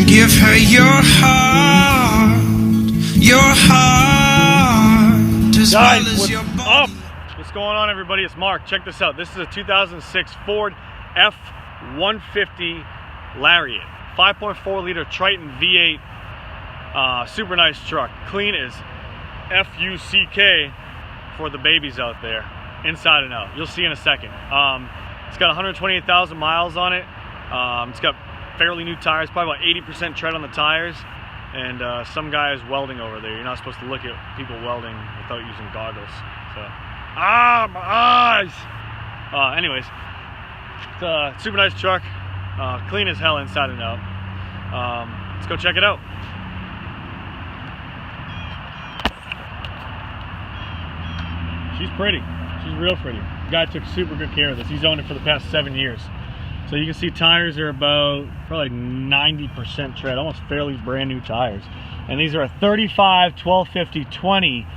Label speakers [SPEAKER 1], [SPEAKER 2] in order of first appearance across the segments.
[SPEAKER 1] Give her your heart as
[SPEAKER 2] Guys,
[SPEAKER 1] well as
[SPEAKER 2] what's
[SPEAKER 1] your
[SPEAKER 2] up?
[SPEAKER 1] body.
[SPEAKER 2] What's going on, everybody? It's Mark. Check this out. This is a 2006 Ford F-150 Lariat, 5.4 liter Triton V8, super nice truck, clean as F-U-C-K for the babies out there, inside and out. You'll see in a second. It's got 128,000 miles on it. It's got fairly new tires, probably about 80% tread on the tires, and some guy is welding over there. You're not supposed to look at people welding without using goggles. So, my eyes! Anyways, it's a super nice truck, clean as hell inside and out. Let's go check it out. She's pretty. She's real pretty. The guy took super good care of this. He's owned it for the past 7 years. So you can see tires are about probably 90% tread, almost fairly brand new tires. And these are a 35 1250 20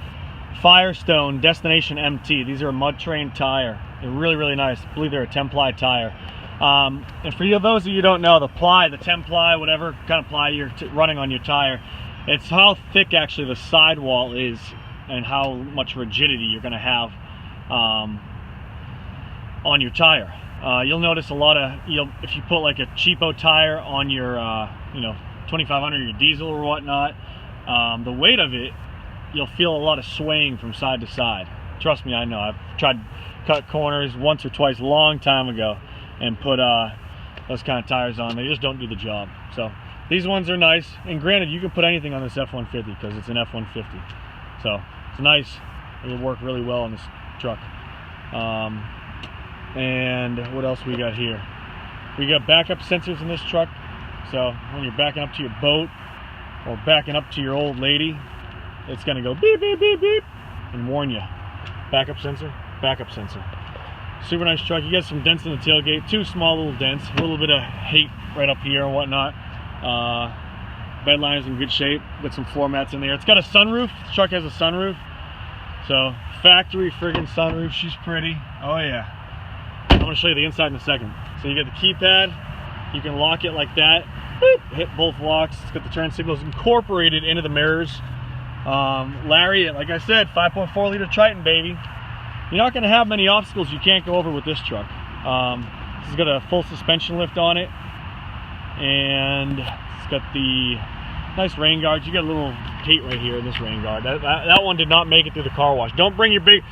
[SPEAKER 2] Firestone Destination MT. These are a mud train tire. They're really, really nice. I believe they're a 10-ply tire. And for those of you who don't know, the ply, the 10-ply, whatever kind of ply you're running on your tire, it's how thick actually the sidewall is and how much rigidity you're going to have on your tire. You'll notice a lot of, if you put like a cheapo tire on your, 2500, your diesel or whatnot, the weight of it, you'll feel a lot of swaying from side to side. Trust me, I know. I've tried to cut corners once or twice a long time ago and put those kind of tires on. They just don't do the job. So these ones are nice. And granted, you can put anything on this F-150 because it's an F-150. So it's nice. It'll work really well on this truck. And what else we got here? We got backup sensors in this truck. So when you're backing up to your boat or backing up to your old lady, it's gonna go beep, beep, beep, beep, and warn you. Backup sensor, backup sensor. Super nice truck. You got some dents in the tailgate, 2 small little dents, a little bit of hate right up here and whatnot. Bed liner's in good shape, got some floor mats in there. It's got a sunroof. The truck has a sunroof. So factory friggin' sunroof, she's pretty. Oh yeah. I'm gonna show you the inside in a second. So you got the keypad, you can lock it like that, boop, hit both locks. It's got the turn signals incorporated into the mirrors. Lariat, like I said, 5.4 liter Triton, baby. You're not gonna have many obstacles you can't go over with this truck. This has got a full suspension lift on it, and it's got the nice rain guards. You got a little gate right here in this rain guard. That one did not make it through the car wash. Don't bring your big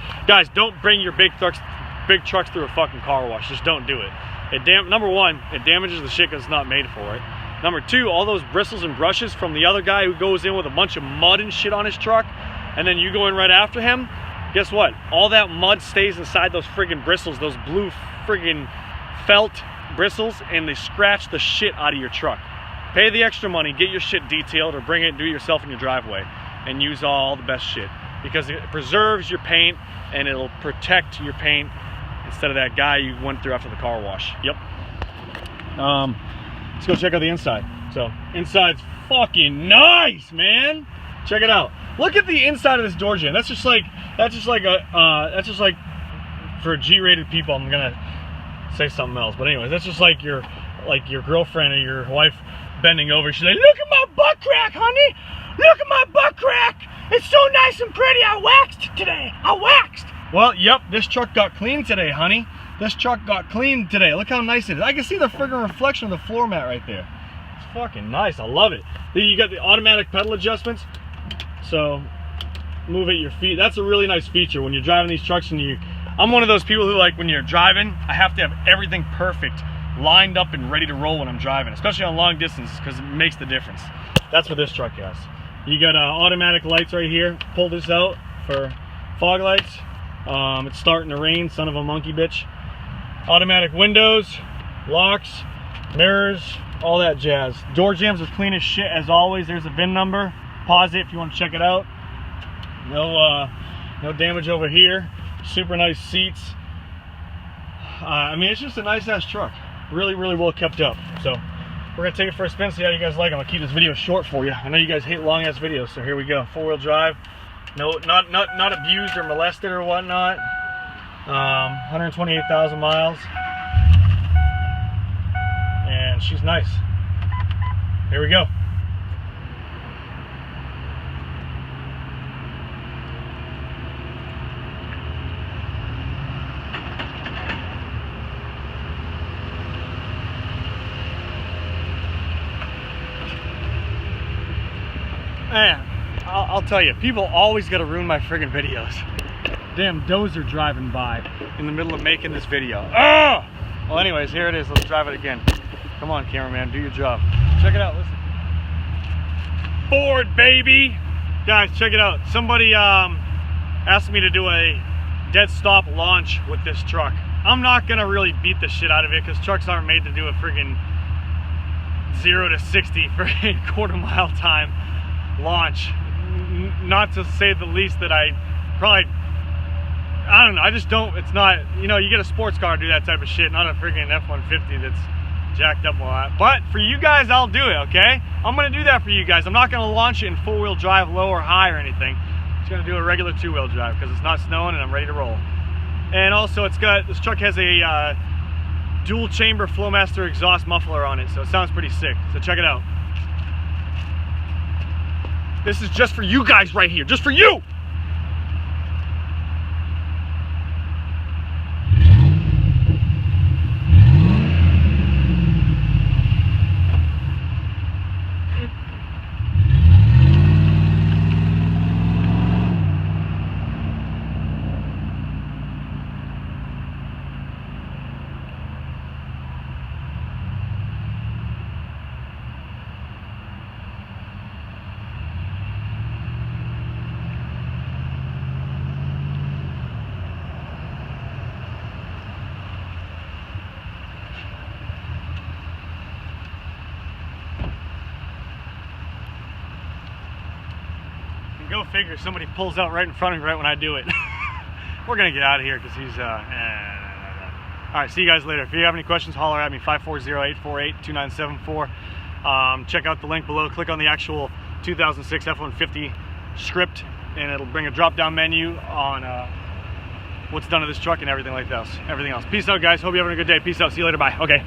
[SPEAKER 2] trucks through a fucking car wash. Just don't do it. Number one, it damages the shit because it's not made for it. Number two, all those bristles and brushes from the other guy who goes in with a bunch of mud and shit on his truck, and then you go in right after him, guess what? All that mud stays inside those friggin' bristles, those blue friggin' felt bristles, and they scratch the shit out of your truck. Pay the extra money, get your shit detailed, or bring it and do it yourself in your driveway, and use all the best shit, because it preserves your paint and it'll protect your paint instead of that guy you went through after the car wash. Yep. Let's go check out the inside. So inside's fucking nice, man. Check it out. Look at the inside of this door jamb. That's just like for G-rated people. I'm gonna say something else, but anyways, that's just like your girlfriend or your wife bending over. She's like, "Look at my butt crack, honey. Look at my butt crack. It's so nice and pretty. I waxed today. I waxed." Well, yep, this truck got clean today, honey. This truck got clean today. Look how nice it is. I can see the friggin' reflection of the floor mat right there. It's fucking nice. I love it. Then you got the automatic pedal adjustments. So move at your feet. That's a really nice feature when you're driving these trucks. And I'm one of those people who, like, when you're driving, I have to have everything perfect, lined up and ready to roll when I'm driving, especially on long distance, because it makes the difference. That's what this truck has. You got automatic lights right here. Pull this out for fog lights. It's starting to rain, son of a monkey bitch. Automatic windows, locks, mirrors, all that jazz. Door jambs are clean as shit as always. There's a VIN number. Pause it if you want to check it out. No damage over here. Super nice seats. I mean, it's just a nice ass truck. Really, really well kept up. So we're gonna take it for a spin, see how you guys like them. I'll keep this video short for you. I know you guys hate long ass videos, so here we go. 4-wheel drive. No, not abused or molested or whatnot. 128,000 miles, and she's nice. Here we go. Man, I'll tell you, people always gotta ruin my friggin' videos. Damn dozer driving by in the middle of making this video. Oh! Well, anyways, here it is. Let's drive it again. Come on, cameraman, do your job. Check it out. Listen. Ford, baby! Guys, check it out. Somebody asked me to do a dead stop launch with this truck. I'm not gonna really beat the shit out of it because trucks aren't made to do a friggin' 0 to 60 friggin' quarter-mile time launch. Not to say the least that I don't know, I just don't, it's not, you know, you get a sports car to do that type of shit, not a freaking F-150 that's jacked up a lot. But for you guys, I'll do it, okay? I'm gonna do that for you guys. I'm not gonna launch it in four-wheel drive, low or high or anything. I'm just gonna do a regular two-wheel drive because it's not snowing and I'm ready to roll. And also, this truck has a dual chamber Flowmaster exhaust muffler on it, so it sounds pretty sick. So check it out. This is just for you guys right here, just for you! Go figure, somebody pulls out right in front of me right when I do it. We're gonna get out of here because he's Alright, see you guys later. If you have any questions, holler at me, 540-848-2974. Check out the link below, click on the actual 2006 F-150 script and it'll bring a drop down menu on what's done to this truck and everything else. Peace out, guys. Hope you're having a good day. Peace out. See you later. Bye. Okay.